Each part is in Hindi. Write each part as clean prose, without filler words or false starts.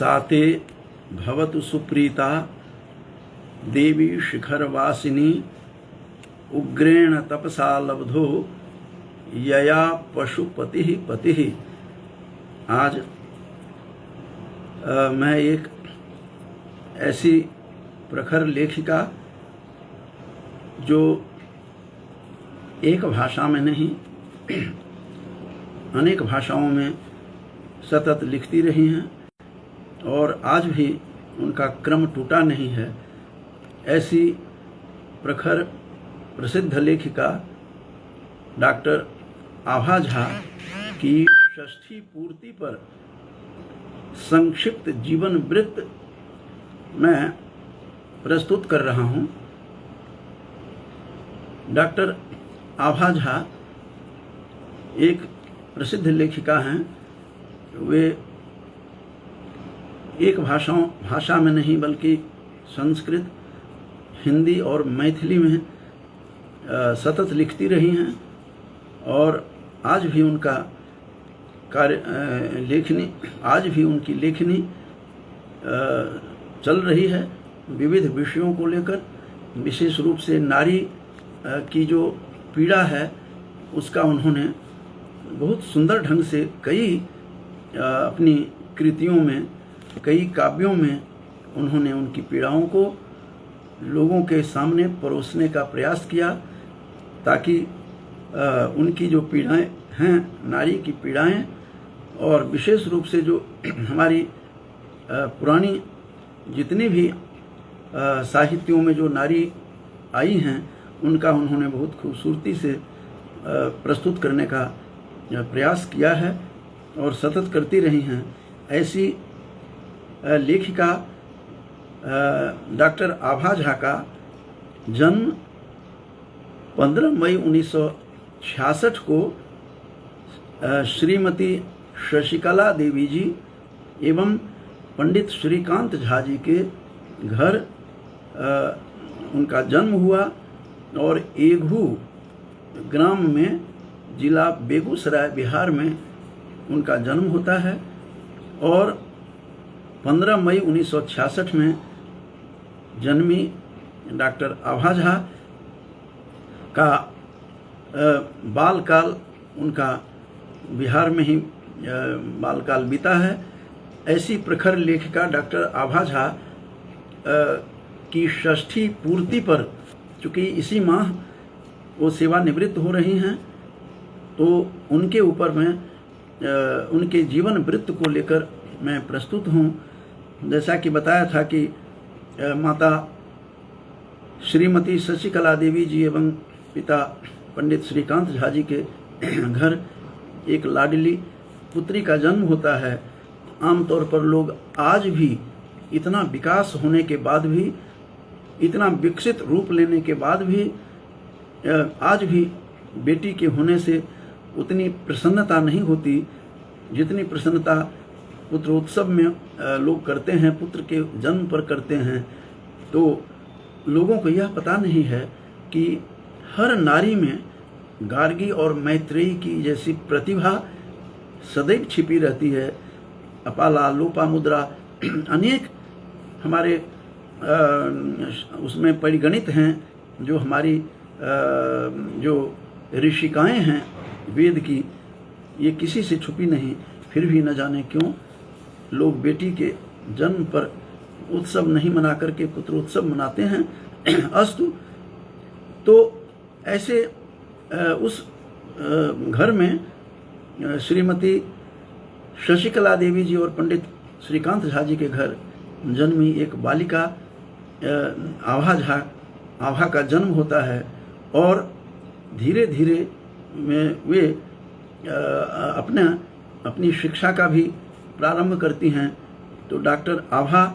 साते भवतु सुप्रीता देवी शिखरवासिनी उग्रेण तपसा लब्धो यया पशुपति पति। आज मैं एक ऐसी प्रखर लेखिका जो एक भाषा में नहीं अनेक भाषाओं में सतत लिखती रही हैं और आज भी उनका क्रम टूटा नहीं है, ऐसी प्रखर प्रसिद्ध लेखिका डॉक्टर आभा झा की षष्ठी पूर्ति पर संक्षिप्त जीवन वृत्त मैं प्रस्तुत कर रहा हूं। डॉक्टर आभा झा एक प्रसिद्ध लेखिका हैं। वे एक भाषा में नहीं बल्कि संस्कृत, हिंदी और मैथिली में सतत लिखती रही हैं और आज भी उनका आज भी उनकी लेखनी चल रही है। विविध विषयों को लेकर, विशेष रूप से नारी की जो पीड़ा है उसका उन्होंने बहुत सुंदर ढंग से कई अपनी कृतियों में, कई काव्यों में उन्होंने उनकी पीड़ाओं को लोगों के सामने परोसने का प्रयास किया, ताकि उनकी जो पीड़ाएं हैं, नारी की पीड़ाएं, और विशेष रूप से जो हमारी पुरानी जितनी भी साहित्यों में जो नारी आई हैं उनका उन्होंने बहुत खूबसूरती से प्रस्तुत करने का प्रयास किया है और सतत करती रही हैं। ऐसी लेखिका डॉक्टर आभा झा का जन्म 15 मई 1966 को श्रीमती शशिकला देवी जी एवं पंडित श्रीकांत झा जी के घर उनका जन्म हुआ और एघू ग्राम में, जिला बेगूसराय, बिहार में उनका जन्म होता है। और 15 मई 1966 में जन्मी डॉक्टर आभा झा का बालकाल उनका बिहार में ही बालकाल बीता है। ऐसी प्रखर लेखिका डॉक्टर आभा झा की षष्ठी पूर्ति पर, चूँकि इसी माह वो सेवानिवृत्त हो रही हैं, तो उनके ऊपर मैं उनके जीवन वृत्त को लेकर मैं प्रस्तुत हूँ। जैसा कि बताया था कि माता श्रीमती शशिकला देवी जी एवं पिता पंडित श्रीकांत झा जी के घर एक लाडली पुत्री का जन्म होता है। आमतौर पर लोग आज भी इतना विकास होने के बाद भी, इतना विकसित रूप लेने के बाद भी, आज भी बेटी के होने से उतनी प्रसन्नता नहीं होती जितनी प्रसन्नता पुत्रोत्सव में लोग करते हैं, पुत्र के जन्म पर करते हैं। तो लोगों को यह पता नहीं है कि हर नारी में गार्गी और मैत्रेयी की जैसी प्रतिभा सदैव छिपी रहती है। अपाला, लोपामुद्रा, अनेक हमारे उसमें परिगणित हैं जो हमारी जो ऋषिकाएँ हैं वेद की, ये किसी से छुपी नहीं। फिर भी न जाने क्यों लोग बेटी के जन्म पर उत्सव नहीं मना करके पुत्रोत्सव मनाते हैं। अस्तु, तो ऐसे उस घर में श्रीमती शशिकला देवी जी और पंडित श्रीकांत झा जी के घर जन्मी एक बालिका आभा का जन्म होता है और धीरे धीरे में वे अपनी शिक्षा का भी प्रारंभ करती हैं। तो डॉक्टर आभा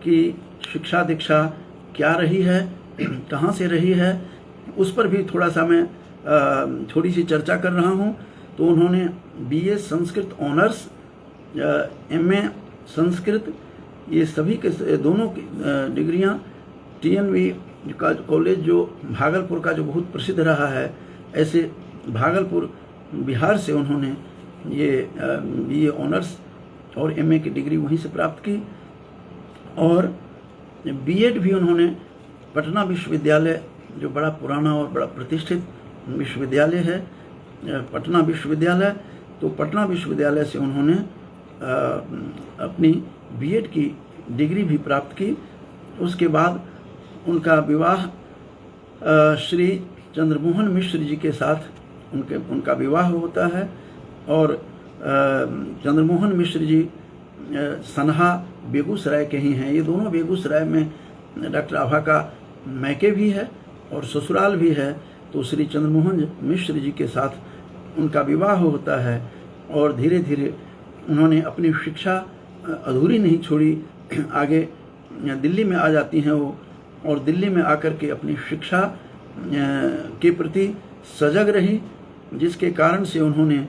की शिक्षा दीक्षा क्या रही है, कहाँ से रही है, उस पर भी थोड़ा सा मैं थोड़ी सी चर्चा कर रहा हूँ। तो उन्होंने BA Sanskrit honours, MA Sanskrit, ये सभी के दोनों डिग्रियाँ TNV का कॉलेज जो भागलपुर का जो बहुत प्रसिद्ध रहा है, ऐसे भागलपुर बिहार से उन्होंने ये BA ऑनर्स और एमए की डिग्री वहीं से प्राप्त की। और बीएड भी उन्होंने पटना विश्वविद्यालय, जो बड़ा पुराना और बड़ा प्रतिष्ठित विश्वविद्यालय है, पटना विश्वविद्यालय, तो पटना विश्वविद्यालय से उन्होंने अपनी बीएड की डिग्री भी प्राप्त की। उसके बाद उनका विवाह श्री चंद्रमोहन मिश्र जी के साथ उनका विवाह होता है। और चंद्रमोहन मिश्र जी सनहा बेगूसराय के ही हैं। ये दोनों बेगूसराय में डॉक्टर आभा का मैके भी है और ससुराल भी है। तो श्री चंद्रमोहन मिश्र जी के साथ उनका विवाह होता है और धीरे धीरे उन्होंने अपनी शिक्षा अधूरी नहीं छोड़ी, आगे दिल्ली में आ जाती हैं वो, और दिल्ली में आकर के अपनी शिक्षा के प्रति सजग रही, जिसके कारण से उन्होंने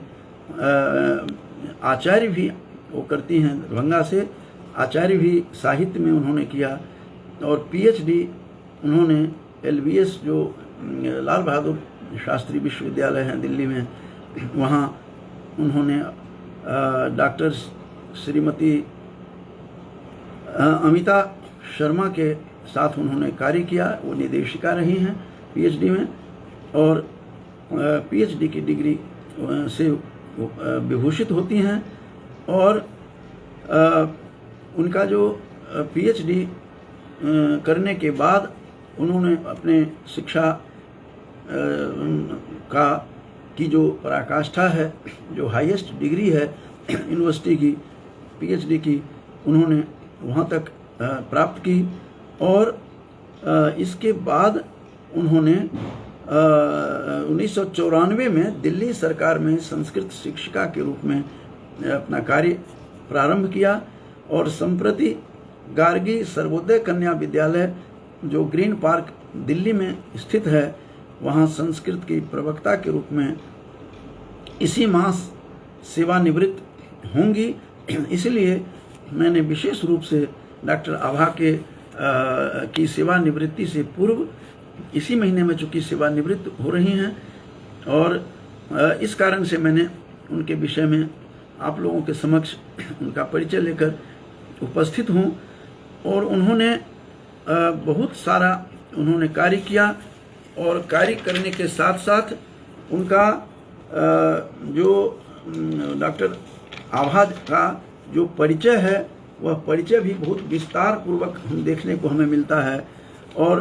आचार्य भी वो करती हैं दरभंगा से, आचार्य भी साहित्य में उन्होंने किया। और पीएचडी उन्होंने एलबीएस, जो लाल बहादुर शास्त्री विश्वविद्यालय है दिल्ली में, वहाँ उन्होंने डॉक्टर श्रीमती अमिता शर्मा के साथ उन्होंने कार्य किया। वो निदेशिका रही हैं पीएचडी में, और पीएचडी की डिग्री से विभूषित होती हैं। और उनका जो पीएचडी करने के बाद उन्होंने अपने शिक्षा की जो पराकाष्ठा है, जो हाईएस्ट डिग्री है यूनिवर्सिटी की, पीएचडी की, उन्होंने वहाँ तक प्राप्त की। और इसके बाद उन्होंने 1994 में दिल्ली सरकार में संस्कृत शिक्षिका के रूप में अपना कार्य प्रारंभ किया। और संप्रति गार्गी सर्वोदय कन्या विद्यालय, जो ग्रीन पार्क दिल्ली में स्थित है, वहाँ संस्कृत की प्रवक्ता के रूप में इसी मास सेवानिवृत्त होंगी। इसलिए मैंने विशेष रूप से डॉक्टर आभा की सेवानिवृत्ति से पूर्व इसी महीने में चूँकि सेवानिवृत्त हो रही हैं, और इस कारण से मैंने उनके विषय में आप लोगों के समक्ष उनका परिचय लेकर उपस्थित हूँ। और उन्होंने बहुत सारा उन्होंने कार्य किया, और कार्य करने के साथ साथ उनका जो डॉक्टर आभा का जो परिचय है, वह परिचय भी बहुत विस्तार पूर्वक हम देखने को हमें मिलता है। और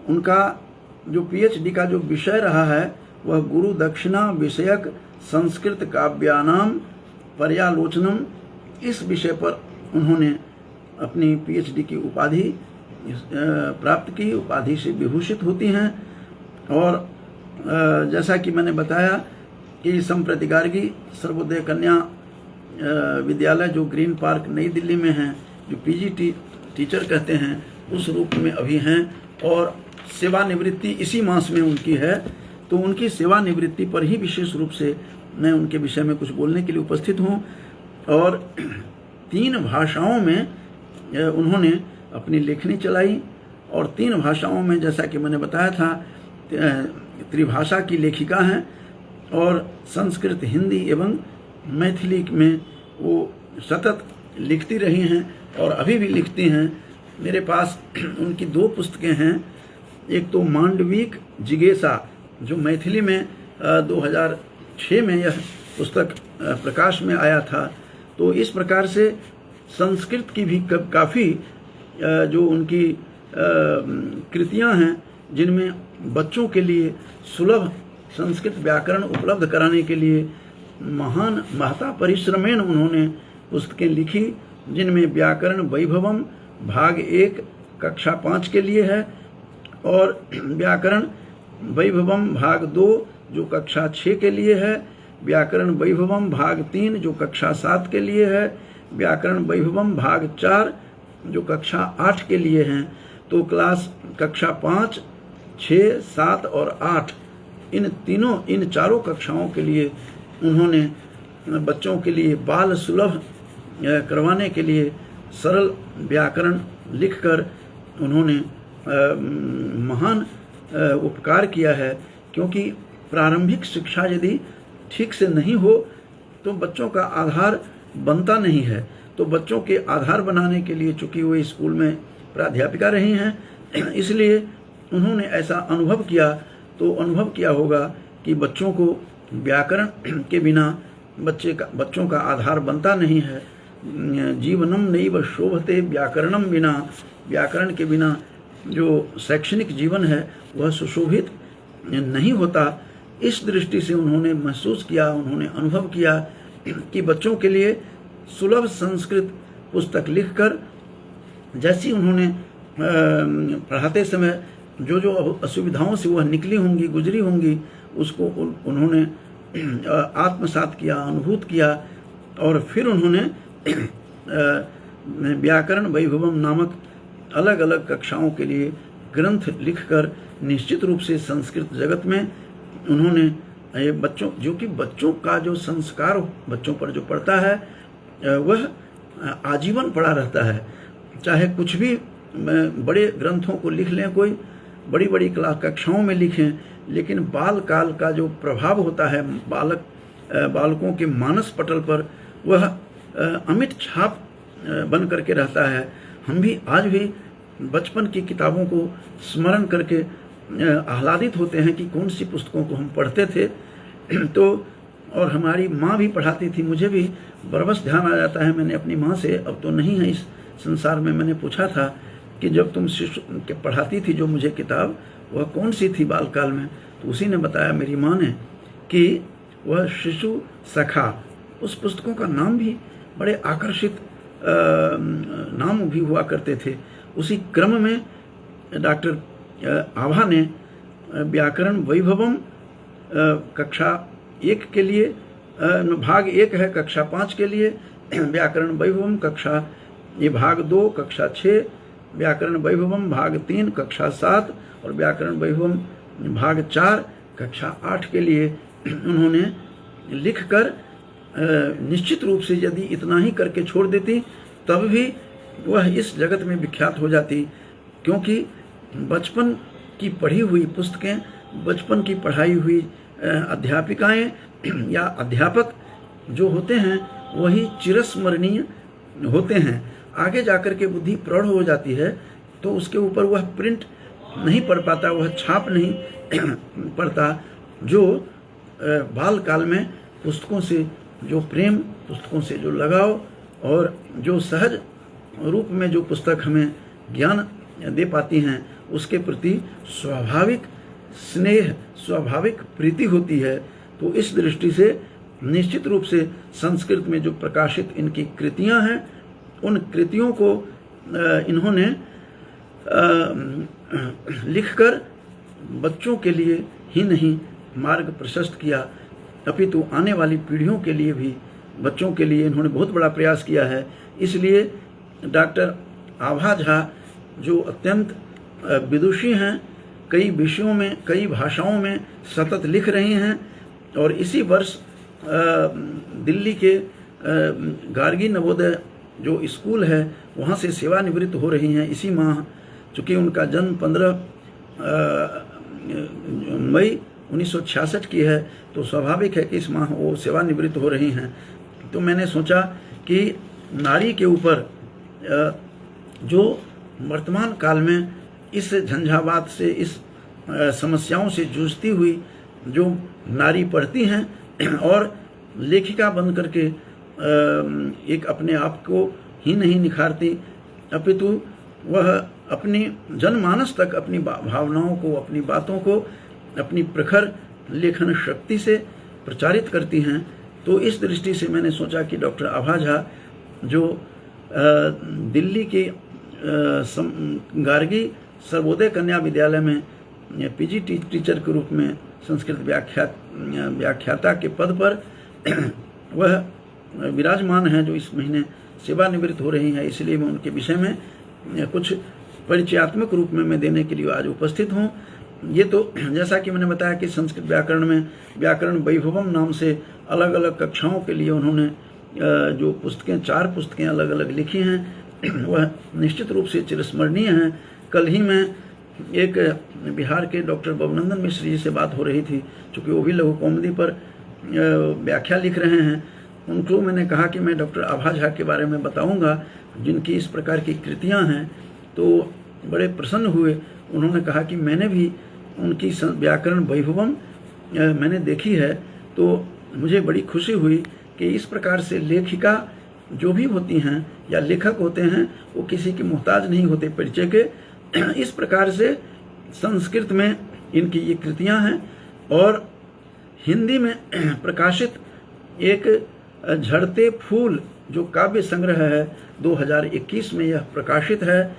उनका जो पीएचडी का जो विषय रहा है, वह गुरु दक्षिणा विषयक संस्कृत काव्यानाम पर्यालोचनम, इस विषय पर उन्होंने अपनी पीएचडी की उपाधि प्राप्त की, उपाधि से विभूषित होती हैं। और जैसा कि मैंने बताया कि संप्रति गार्गी सर्वोदय कन्या विद्यालय, जो ग्रीन पार्क नई दिल्ली में है, जो पीजी टीचर कहते हैं, उस रूप में अभी हैं। और सेवानिवृत्ति इसी मास में उनकी है। तो उनकी सेवानिवृत्ति पर ही विशेष रूप से मैं उनके विषय में कुछ बोलने के लिए उपस्थित हूँ। और 3 भाषाओं में उन्होंने अपनी लेखनी चलाई, और 3 भाषाओं में, जैसा कि मैंने बताया था, त्रिभाषा की लेखिका हैं। और संस्कृत, हिंदी एवं मैथिली में वो सतत लिखती रही हैं और अभी भी लिखती हैं। मेरे पास उनकी 2 पुस्तकें हैं। एक तो मांडविक जिज्ञासा, जो मैथिली में 2006 में यह पुस्तक प्रकाश में आया था। तो इस प्रकार से संस्कृत की भी काफ़ी जो उनकी कृतियां हैं, जिनमें बच्चों के लिए सुलभ संस्कृत व्याकरण उपलब्ध कराने के लिए महान महता परिश्रमेण उन्होंने पुस्तकें लिखी, जिनमें व्याकरण वैभवम भाग 1 कक्षा 5 के लिए है, और व्याकरण वैभवम भाग 2 जो कक्षा 6 के लिए है, व्याकरण वैभवम भाग 3 जो कक्षा 7 के लिए है, व्याकरण वैभवम भाग 4 जो कक्षा 8 के लिए हैं। तो कक्षा 5, 6, 7 और 8 इन चारों कक्षाओं के लिए उन्होंने बच्चों के लिए बाल सुलभ करवाने के लिए सरल व्याकरण लिखकर उन्होंने महान उपकार किया है। क्योंकि प्रारंभिक शिक्षा यदि ठीक से नहीं हो तो बच्चों का आधार बनता नहीं है। तो बच्चों के आधार बनाने के लिए, चूंकि वो स्कूल में प्राध्यापिका रही हैं, इसलिए उन्होंने ऐसा अनुभव किया। तो अनुभव किया होगा कि बच्चों को व्याकरण के बिना बच्चों का आधार बनता नहीं है। जीवनम नैव शोभते व्याकरणम बिना, व्याकरण के बिना जो शैक्षणिक जीवन है वह सुशोभित नहीं होता। इस दृष्टि से उन्होंने महसूस किया, उन्होंने अनुभव किया कि बच्चों के लिए सुलभ संस्कृत पुस्तक लिखकर, जैसी उन्होंने पढ़ाते समय जो जो असुविधाओं से वह निकली होंगी, गुजरी होंगी, उसको उन्होंने आत्मसात किया, अनुभूत किया। और फिर उन्होंने व्याकरण वैभवम नामक अलग अलग कक्षाओं के लिए ग्रंथ लिखकर निश्चित रूप से संस्कृत जगत में उन्होंने बच्चों, जो कि बच्चों का जो संस्कार बच्चों पर जो पड़ता है वह आजीवन पड़ा रहता है। चाहे कुछ भी बड़े ग्रंथों को लिख लें, कोई बड़ी बड़ी कक्षाओं में लिखें, लेकिन बाल काल का जो प्रभाव होता है बालकों के मानस पटल पर, वह अमिट छाप बन करके रहता है। हम भी आज भी बचपन की किताबों को स्मरण करके आह्लादित होते हैं कि कौन सी पुस्तकों को हम पढ़ते थे। तो और हमारी माँ भी पढ़ाती थी, मुझे भी बरबस ध्यान आ जाता है। मैंने अपनी माँ से, अब तो नहीं है इस संसार में, मैंने पूछा था कि जब तुम शिशु के पढ़ाती थी जो मुझे किताब, वह कौन सी थी बालकाल में? तो उसी ने बताया, मेरी माँ ने, कि वह शिशु सखा। उस पुस्तकों का नाम भी बड़े आकर्षित नाम भी हुआ करते थे। उसी क्रम में डॉक्टर आभा ने व्याकरण वैभवम कक्षा 1 के लिए, भाग 1 है कक्षा 5 के लिए, व्याकरण वैभवम कक्षा ये भाग 2 कक्षा 6, व्याकरण वैभवम भाग 3 कक्षा 7 और व्याकरण वैभवम भाग 4 कक्षा 8 के लिए उन्होंने लिखकर निश्चित रूप से यदि इतना ही करके छोड़ देती तब भी वह इस जगत में विख्यात हो जाती, क्योंकि बचपन की पढ़ी हुई पुस्तकें, बचपन की पढ़ाई हुई अध्यापिकाएं या अध्यापक जो होते हैं वही चिरस्मरणीय होते हैं। आगे जाकर के बुद्धि प्रौढ़ हो जाती है तो उसके ऊपर वह प्रिंट नहीं पड़ पाता, वह छाप नहीं पड़ता। जो बाल काल में पुस्तकों से जो प्रेम, पुस्तकों से जो लगाव और जो सहज रूप में जो पुस्तक हमें ज्ञान दे पाती हैं, उसके प्रति स्वाभाविक स्नेह, स्वाभाविक प्रीति होती है। तो इस दृष्टि से निश्चित रूप से संस्कृत में जो प्रकाशित इनकी कृतियां हैं, उन कृतियों को इन्होंने लिखकर बच्चों के लिए ही नहीं मार्ग प्रशस्त किया, अपितु आने वाली पीढ़ियों के लिए भी, बच्चों के लिए इन्होंने बहुत बड़ा प्रयास किया है। इसलिए डॉक्टर आभा झा जो अत्यंत विदुषी हैं, कई विषयों में, कई भाषाओं में सतत लिख रही हैं और इसी वर्ष दिल्ली के गार्गी नवोदय जो स्कूल है वहाँ से सेवानिवृत्त हो रही हैं इसी माह। चूँकि उनका जन्म 15 मई 1966 की है, तो स्वाभाविक है कि इस माह वो सेवानिवृत्त हो रही हैं। तो मैंने सोचा कि नारी के ऊपर जो वर्तमान काल में इस झंझावात से, इस समस्याओं से जूझती हुई जो नारी पढ़ती हैं और लेखिका बन करके एक अपने आप को ही नहीं निखारती, अपितु वह अपनी जनमानस तक अपनी भावनाओं को, अपनी बातों को अपनी प्रखर लेखन शक्ति से प्रचारित करती हैं। तो इस दृष्टि से मैंने सोचा कि डॉक्टर आभा झा जो दिल्ली के गार्गी सर्वोदय कन्या विद्यालय में पीजी टीचर के रूप में संस्कृत व्याख्याता के पद पर वह विराजमान हैं, जो इस महीने सेवानिवृत्त हो रही हैं, इसलिए मैं उनके विषय में कुछ परिचयात्मक रूप में मैं देने के लिए आज उपस्थित हूँ। ये तो जैसा कि मैंने बताया कि संस्कृत व्याकरण में व्याकरण वैभवम नाम से अलग अलग कक्षाओं के लिए उन्होंने जो पुस्तकें, 4 पुस्तकें अलग अलग लिखी हैं, वह निश्चित रूप से चिरस्मरणीय हैं। कल ही मैं एक बिहार के डॉक्टर बबनंदन मिश्र जी से बात हो रही थी, चूँकि वो भी लघु कौमुदी पर व्याख्या लिख रहे हैं, उनको मैंने कहा कि मैं डॉक्टर आभा झा के बारे में बताऊंगा, जिनकी इस प्रकार की कृतियां हैं, तो बड़े प्रसन्न हुए। उन्होंने कहा कि मैंने भी उनकी व्याकरण वैभवम मैंने देखी है, तो मुझे बड़ी खुशी हुई कि इस प्रकार से लेखिका जो भी होती हैं या लेखक होते हैं, वो किसी की मोहताज नहीं होते परिचय के। इस प्रकार से संस्कृत में इनकी ये कृतियां हैं, और हिंदी में प्रकाशित एक झड़ते फूल जो काव्य संग्रह है 2021 में यह प्रकाशित है।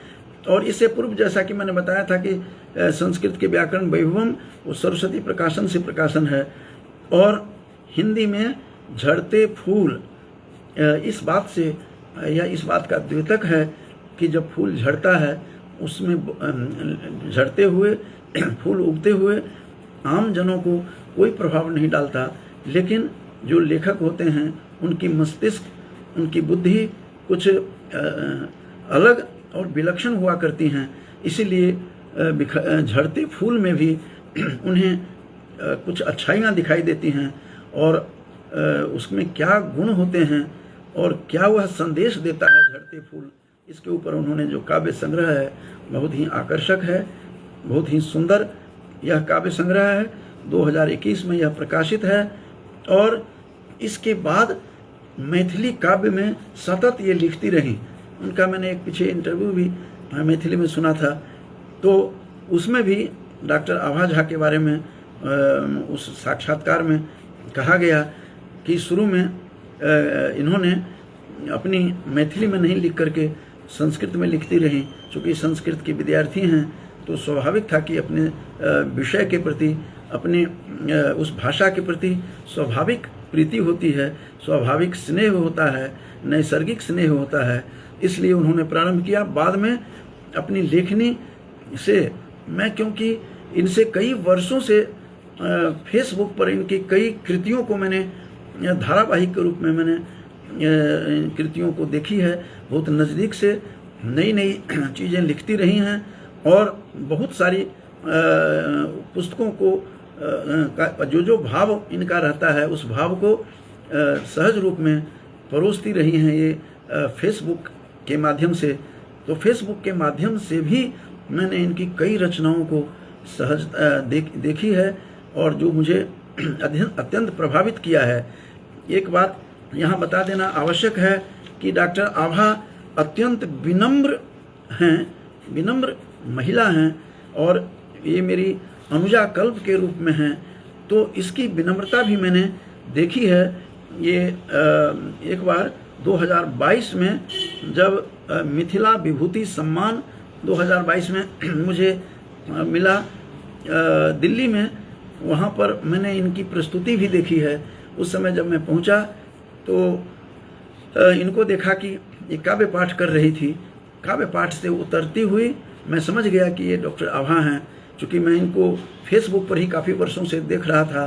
और इससे पूर्व जैसा कि मैंने बताया था कि संस्कृत के व्याकरण वैभवम वो सरस्वती प्रकाशन से प्रकाशन है, और हिंदी में झड़ते फूल इस बात से या इस बात का द्योतक है कि जब फूल झड़ता है उसमें झड़ते हुए फूल उगते हुए आम जनों को कोई प्रभाव नहीं डालता, लेकिन जो लेखक होते हैं उनकी मस्तिष्क, उनकी बुद्धि कुछ अलग और विलक्षण हुआ करती हैं। इसीलिए झड़ते फूल में भी उन्हें कुछ अच्छाइयाँ दिखाई देती हैं, और उसमें क्या गुण होते हैं और क्या वह संदेश देता है झड़ते फूल, इसके ऊपर उन्होंने जो काव्य संग्रह है बहुत ही आकर्षक है, बहुत ही सुंदर यह काव्य संग्रह है। 2021 में यह प्रकाशित है, और इसके बाद मैथिली काव्य में सतत ये लिखती रहीं। उनका मैंने एक पीछे इंटरव्यू भी मैथिली में सुना था, तो उसमें भी डॉक्टर आभा झा के बारे में उस साक्षात्कार में कहा गया कि शुरू में इन्होंने अपनी मैथिली में नहीं लिख करके संस्कृत में लिखती रहीं। चूँकि संस्कृत की विद्यार्थी हैं तो स्वाभाविक था कि अपने विषय के प्रति, अपने उस भाषा के प्रति स्वाभाविक प्रीति होती है, स्वाभाविक स्नेह होता है, नैसर्गिक स्नेह होता है। इसलिए उन्होंने प्रारंभ किया। बाद में अपनी लेखनी से मैं, क्योंकि इनसे कई वर्षों से फेसबुक पर इनकी कई कृतियों को मैंने धारावाहिक के रूप में मैंने कृतियों को देखी है, बहुत नज़दीक से नई नई चीज़ें लिखती रही हैं, और बहुत सारी पुस्तकों को जो भाव इनका रहता है उस भाव को सहज रूप में परोसती रही हैं ये फेसबुक के माध्यम से। तो फेसबुक के माध्यम से भी मैंने इनकी कई रचनाओं को सहज देखी है, और जो मुझे अत्यंत प्रभावित किया है। एक बात यहाँ बता देना आवश्यक है कि डॉक्टर आभा अत्यंत विनम्र हैं, विनम्र महिला हैं, और ये मेरी अनुजा कल्प के रूप में हैं, तो इसकी विनम्रता भी मैंने देखी है। ये एक बार 2022 में जब मिथिला विभूति सम्मान 2022 में मुझे मिला दिल्ली में, वहाँ पर मैंने इनकी प्रस्तुति भी देखी है। उस समय जब मैं पहुँचा तो इनको देखा कि ये काव्य पाठ कर रही थी। काव्य पाठ से उतरती हुई मैं समझ गया कि ये डॉक्टर आभा हैं। चूँकि मैं इनको फेसबुक पर ही काफ़ी वर्षों से देख रहा था,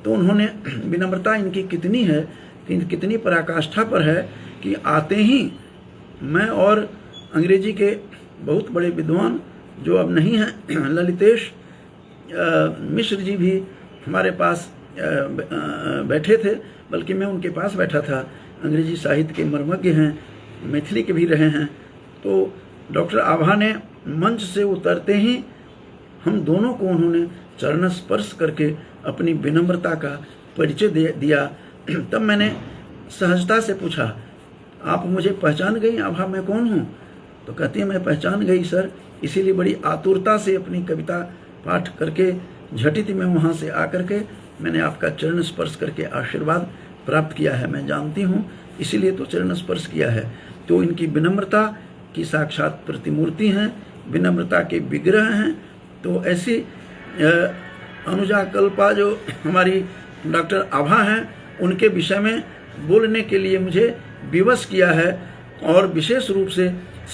तो उन्होंने विनम्रता इनकी कितनी है, कितनी पराकाष्ठा पर है कि आते ही मैं और अंग्रेजी के बहुत बड़े विद्वान जो अब नहीं हैं, ललितेश मिश्र जी भी हमारे पास बैठे थे, बल्कि मैं उनके पास बैठा था। अंग्रेजी साहित्य के मर्मज्ञ हैं, मैथिली के भी रहे हैं। तो डॉक्टर आभा ने मंच से उतरते ही हम दोनों को उन्होंने चरण स्पर्श करके अपनी विनम्रता का परिचय दिया। तब मैंने सहजता से पूछा, आप मुझे पहचान गई आभा, मैं कौन हूँ? तो कहती है, मैं पहचान गई सर, इसीलिए बड़ी आतुरता से अपनी कविता पाठ करके झटित में वहाँ से आकर के मैंने आपका चरण स्पर्श करके आशीर्वाद प्राप्त किया है। मैं जानती हूँ, इसीलिए तो चरण स्पर्श किया है। तो इनकी विनम्रता की साक्षात प्रतिमूर्ति हैं, विनम्रता के विग्रह हैं। तो ऐसी अनुजा कल्पा जो हमारी डॉक्टर आभा हैं, उनके विषय में बोलने के लिए मुझे विवश किया है, और विशेष रूप से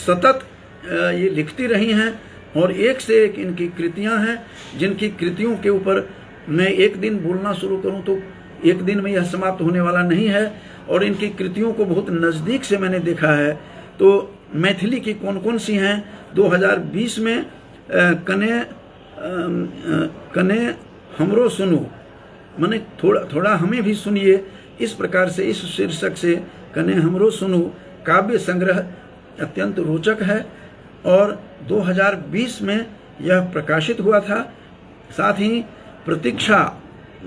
सतत ये लिखती रही हैं, और एक से एक इनकी कृतियां हैं, जिनकी कृतियों के ऊपर मैं एक दिन बोलना शुरू करूं तो एक दिन में यह समाप्त होने वाला नहीं है। और इनकी कृतियों को बहुत नज़दीक से मैंने देखा है। तो मैथिली की कौन कौन सी हैं? 2020 में कने हमरो सुनो, माने थोड़ा हमें भी सुनिए, इस प्रकार से इस शीर्षक से कने हमरो सुनु काव्य संग्रह अत्यंत रोचक है और 2020 में यह प्रकाशित हुआ था। साथ ही प्रतीक्षा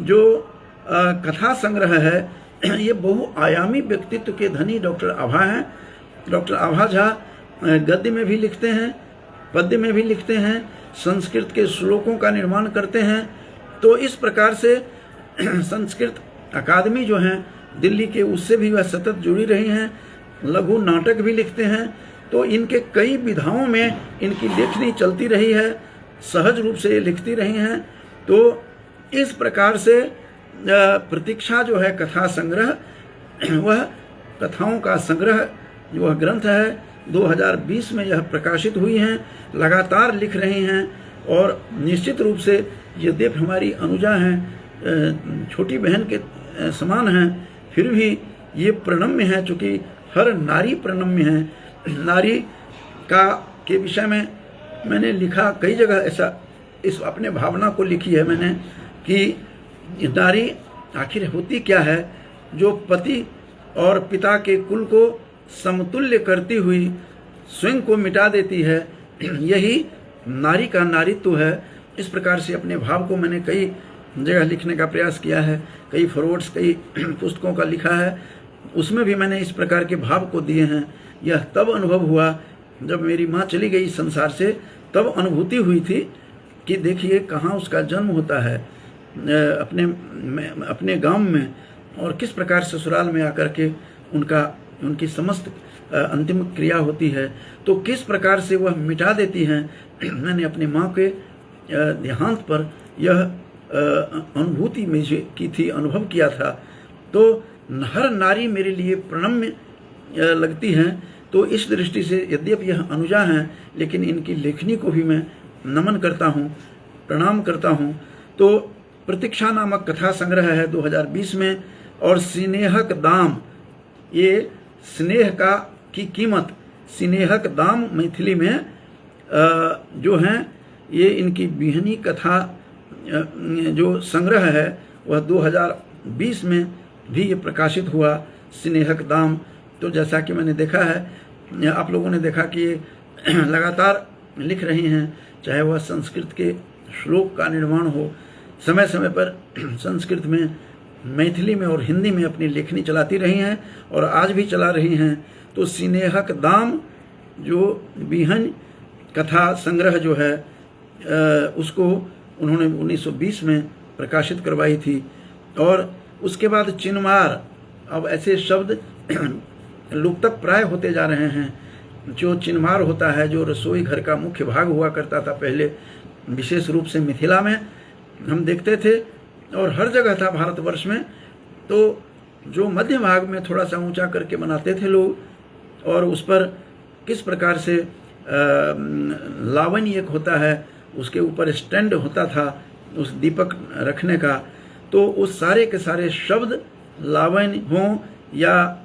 जो कथा संग्रह है ये बहुआयामी व्यक्तित्व के धनी डॉक्टर आभा हैं। डॉक्टर आभा झा गद्य में भी लिखते हैं, पद्य में भी लिखते हैं, संस्कृत के श्लोकों का निर्माण करते हैं। तो इस प्रकार से संस्कृत अकादमी जो है दिल्ली के, उससे भी वह सतत जुड़ी रही हैं। लघु नाटक भी लिखते हैं। तो इनके कई विधाओं में इनकी लेखनी चलती रही है, सहज रूप से लिखती रही हैं। तो इस प्रकार से प्रतीक्षा जो है कथा संग्रह, वह कथाओं का संग्रह जो वह ग्रंथ है 2020 में यह प्रकाशित हुई हैं, लगातार लिख रही हैं। और निश्चित रूप से यद्यपि हमारी अनुजा हैं, छोटी बहन के समान हैं, फिर भी ये प्रणम्य है, चूँकि हर नारी प्रणम्य है। नारी का के विषय में मैंने लिखा कई जगह, ऐसा इस अपने भावना को लिखी है मैंने कि नारी आखिर होती क्या है, जो पति और पिता के कुल को समतुल्य करती हुई स्वयं को मिटा देती है, यही नारी का नारीत्व है। इस प्रकार से अपने भाव को मैंने कई जगह लिखने का प्रयास किया है, कई फॉरवर्ड्स, कई पुस्तकों का लिखा है, उसमें भी मैंने इस प्रकार के भाव को दिए हैं। यह तब अनुभव हुआ जब मेरी माँ चली गई संसार से, तब अनुभूति हुई थी कि देखिए कहाँ उसका जन्म होता है, अपने गांव में, और किस प्रकार ससुराल में आकर के उनकी समस्त अंतिम क्रिया होती है, तो किस प्रकार से वह मिटा देती हैं। मैंने अपनी माँ के देहांत पर यह अनुभूति में की थी, अनुभव किया था। तो हर नारी मेरे लिए प्रणम्य लगती हैं। तो इस दृष्टि से यद्यपि यह अनुजा हैं, लेकिन इनकी लेखनी को भी मैं नमन करता हूँ, प्रणाम करता हूँ। तो प्रतीक्षा नामक कथा संग्रह है 2020 में। और स्नेहक दाम, ये स्नेह की कीमत, स्नेहक दाम मैथिली में जो हैं, ये इनकी बिहनी कथा जो संग्रह है वह 2020 में भी ये प्रकाशित हुआ, स्नेहक दाम। तो जैसा कि मैंने देखा है, आप लोगों ने देखा कि ये लगातार लिख रही हैं, चाहे वह संस्कृत के श्लोक का निर्माण हो, समय समय पर संस्कृत में, मैथिली में और हिंदी में अपनी लेखनी चलाती रही हैं और आज भी चला रही हैं। तो स्नेहक दाम जो बिहन कथा संग्रह जो है उसको उन्होंने 1920 में प्रकाशित करवाई थी। और उसके बाद चिन्मार, अब ऐसे शब्द लुप्तप्राय होते जा रहे हैं। जो चिन्मार होता है, जो रसोई घर का मुख्य भाग हुआ करता था पहले, विशेष रूप से मिथिला में हम देखते थे और हर जगह था भारतवर्ष में। तो जो मध्य भाग में थोड़ा सा ऊंचा करके बनाते थे लोग, और उस पर किस प्रकार से लावनी एक होता है, उसके ऊपर स्टैंड होता था उस दीपक रखने का। तो उस सारे के सारे शब्द लावनी हों या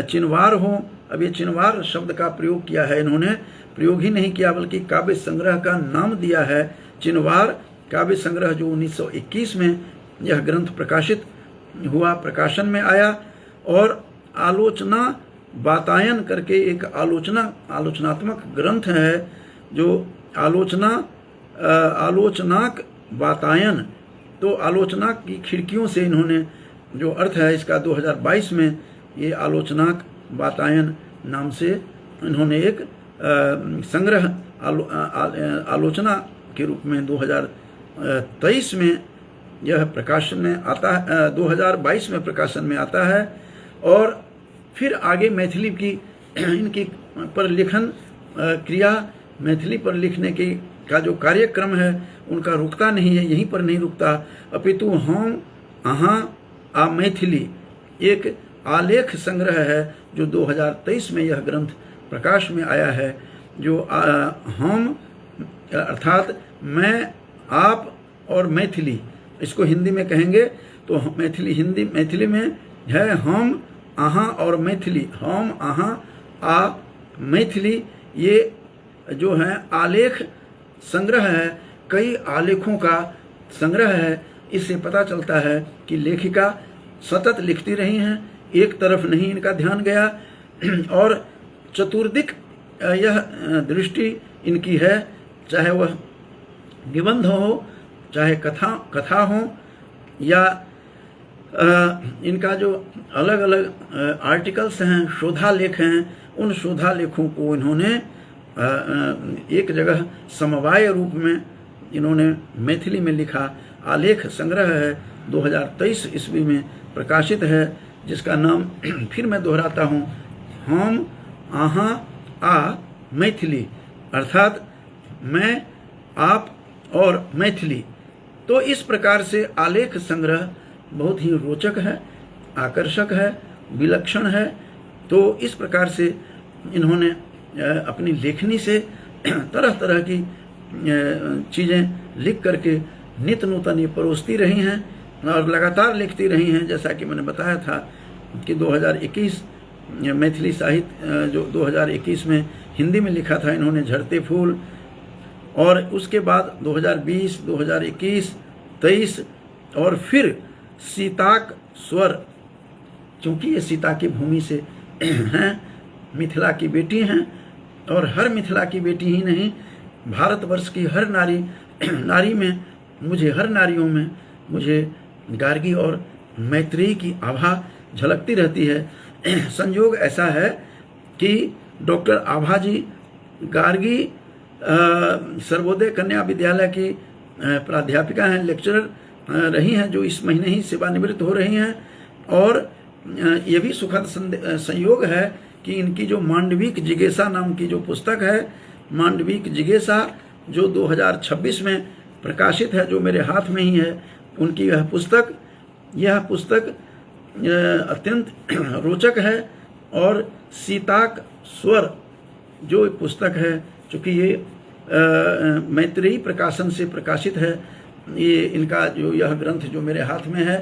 चिन्वार हों, अब ये चिन्वार शब्द का प्रयोग किया है इन्होंने, प्रयोग ही नहीं किया बल्कि काव्य संग्रह का नाम दिया है चिन्वार काव्य संग्रह, जो 1921 में यह ग्रंथ प्रकाशित हुआ, प्रकाशन में आया। और आलोचना वातायन करके एक आलोचनात्मक ग्रंथ है, जो आलोचनाक वातायन, तो आलोचना की खिड़कियों से इन्होंने जो अर्थ है इसका 2022 में ये आलोचनाक वातायन नाम से इन्होंने एक संग्रह आलोचना के रूप में 2023 में यह प्रकाशन में आता है, 2022 में प्रकाशन में आता है। और फिर आगे मैथिली की इनकी पर लेखन क्रिया, मैथिली पर लिखने की का जो कार्यक्रम है उनका रुकता नहीं है, यहीं पर नहीं रुकता, अपितु हम अहाँ आ मैथिली एक आलेख संग्रह है जो 2023 में यह ग्रंथ प्रकाश में आया है। जो हम अर्थात मैं, आप और मैथिली, इसको हिंदी में कहेंगे तो मैथिली में है हम, अहाँ और मैथिली, हम, अहाँ, आ, मैथिली, ये जो है आलेख संग्रह है, कई आलेखों का संग्रह है। इससे पता चलता है कि लेखिका सतत लिखती रही हैं, एक तरफ नहीं इनका ध्यान गया। और चतुर्दिक यह दृष्टि इनकी है, चाहे वह निबंध हो, चाहे कथा हो, या इनका जो अलग अलग आर्टिकल्स हैं, शोधालेख हैं, उन शोधालेखों को इन्होंने एक जगह समवाय रूप में इन्होंने मैथिली में लिखा। आलेख संग्रह है, 2023 ईस्वी में प्रकाशित है, जिसका नाम फिर मैं दोहराता हूँ, हम आहाँ आ मैथिली, अर्थात मैं, आप और मैथिली। तो इस प्रकार से आलेख संग्रह बहुत ही रोचक है, आकर्षक है, विलक्षण है। तो इस प्रकार से इन्होंने अपनी लेखनी से तरह तरह की चीज़ें लिख करके नित्य नूतन ये परोसती रही हैं और लगातार लिखती रही हैं। जैसा कि मैंने बताया था कि 2021 मैथिली साहित्य जो 2021 में हिंदी में लिखा था इन्होंने, झड़ते फूल, और उसके बाद 2020, 2021, 23 और फिर सीताक स्वर, क्योंकि ये सीता की भूमि से हैं, मिथिला की बेटी हैं, और हर मिथिला की बेटी ही नहीं, भारतवर्ष की हर नारी में मुझे, हर नारियों में मुझे गार्गी और मैत्रेयी की आभा झलकती रहती है। संयोग ऐसा है कि डॉक्टर आभा जी गार्गी सर्वोदय कन्या विद्यालय की प्राध्यापिका हैं, लेक्चरर रही हैं, जो इस महीने ही सेवानिवृत्त हो रही हैं। और ये भी सुखद संयोग है कि इनकी जो मांडविक जिज्ञासा नाम की जो पुस्तक है, मांडविक जिज्ञासा, जो 2026 में प्रकाशित है, जो मेरे हाथ में ही है, उनकी यह पुस्तक अत्यंत रोचक है। और सीताक स्वर जो पुस्तक है, चूँकि ये मैत्रेयी प्रकाशन से प्रकाशित है, ये इनका जो यह ग्रंथ जो मेरे हाथ में है,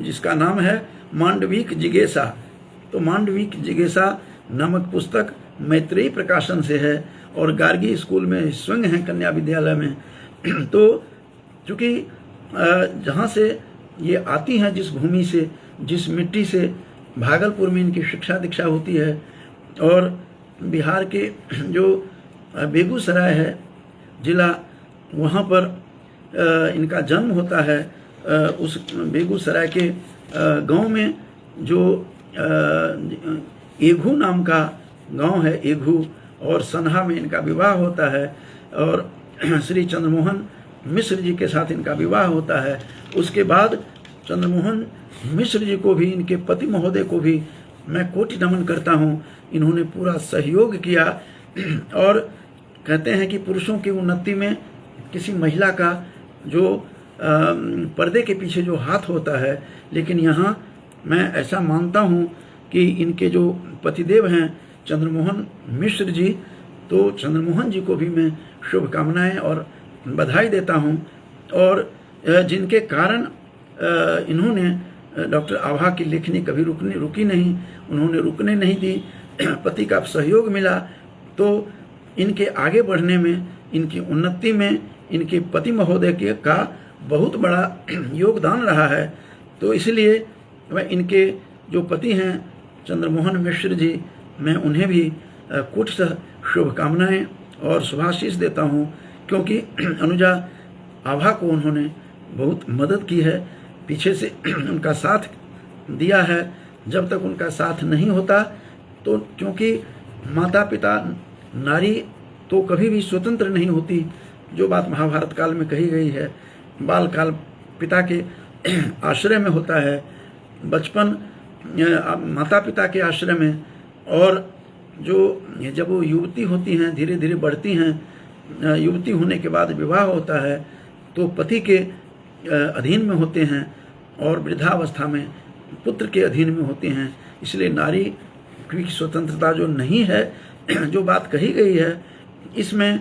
जिसका नाम है मांडविक जिज्ञासा। तो मांडविक जिज्ञासा नामक पुस्तक मैत्रेयी प्रकाशन से है और गार्गी स्कूल में स्वयं है, कन्या विद्यालय में। तो चूँकि जहाँ से ये आती हैं, जिस भूमि से, जिस मिट्टी से, भागलपुर में इनकी शिक्षा दीक्षा होती है, और बिहार के जो बेगूसराय है जिला, वहाँ पर इनका जन्म होता है। उस बेगूसराय के गांव में जो एघू नाम का गांव है, एघू, और सन्हा में इनका विवाह होता है, और श्री चंद्रमोहन मिश्र जी के साथ इनका विवाह होता है। उसके बाद चंद्रमोहन मिश्र जी को भी, इनके पति महोदय को भी मैं कोटि नमन करता हूँ। इन्होंने पूरा सहयोग किया, और कहते हैं कि पुरुषों की उन्नति में किसी महिला का जो पर्दे के पीछे जो हाथ होता है, लेकिन यहाँ मैं ऐसा मानता हूँ कि इनके जो पतिदेव हैं चंद्रमोहन मिश्र जी, तो चंद्रमोहन जी को भी मैं शुभकामनाएं और बधाई देता हूँ। और जिनके कारण इन्होंने डॉक्टर आभा की लेखनी कभी रुकी नहीं, उन्होंने रुकने नहीं दी। पति का सहयोग मिला तो इनके आगे बढ़ने में, इनकी उन्नति में, इनके पति महोदय के का बहुत बड़ा योगदान रहा है। तो इसलिए मैं इनके जो पति हैं चंद्रमोहन मिश्र जी, मैं उन्हें भी कुछ शुभकामनाएं और शुभाशीष देता हूं, क्योंकि अनुजा आभा को उन्होंने बहुत मदद की है, पीछे से उनका साथ दिया है। जब तक उनका साथ नहीं होता तो, क्योंकि माता पिता, नारी तो कभी भी स्वतंत्र नहीं होती, जो बात महाभारत काल में कही गई है। बाल काल पिता के आश्रय में होता है, बचपन माता पिता के आश्रय में, और जो जब वो युवती होती हैं, धीरे धीरे बढ़ती हैं, युवती होने के बाद विवाह होता है तो पति के अधीन में होते हैं, और वृद्धावस्था में पुत्र के अधीन में होते हैं। इसलिए नारी की स्वतंत्रता जो नहीं है, जो बात कही गई है, इसमें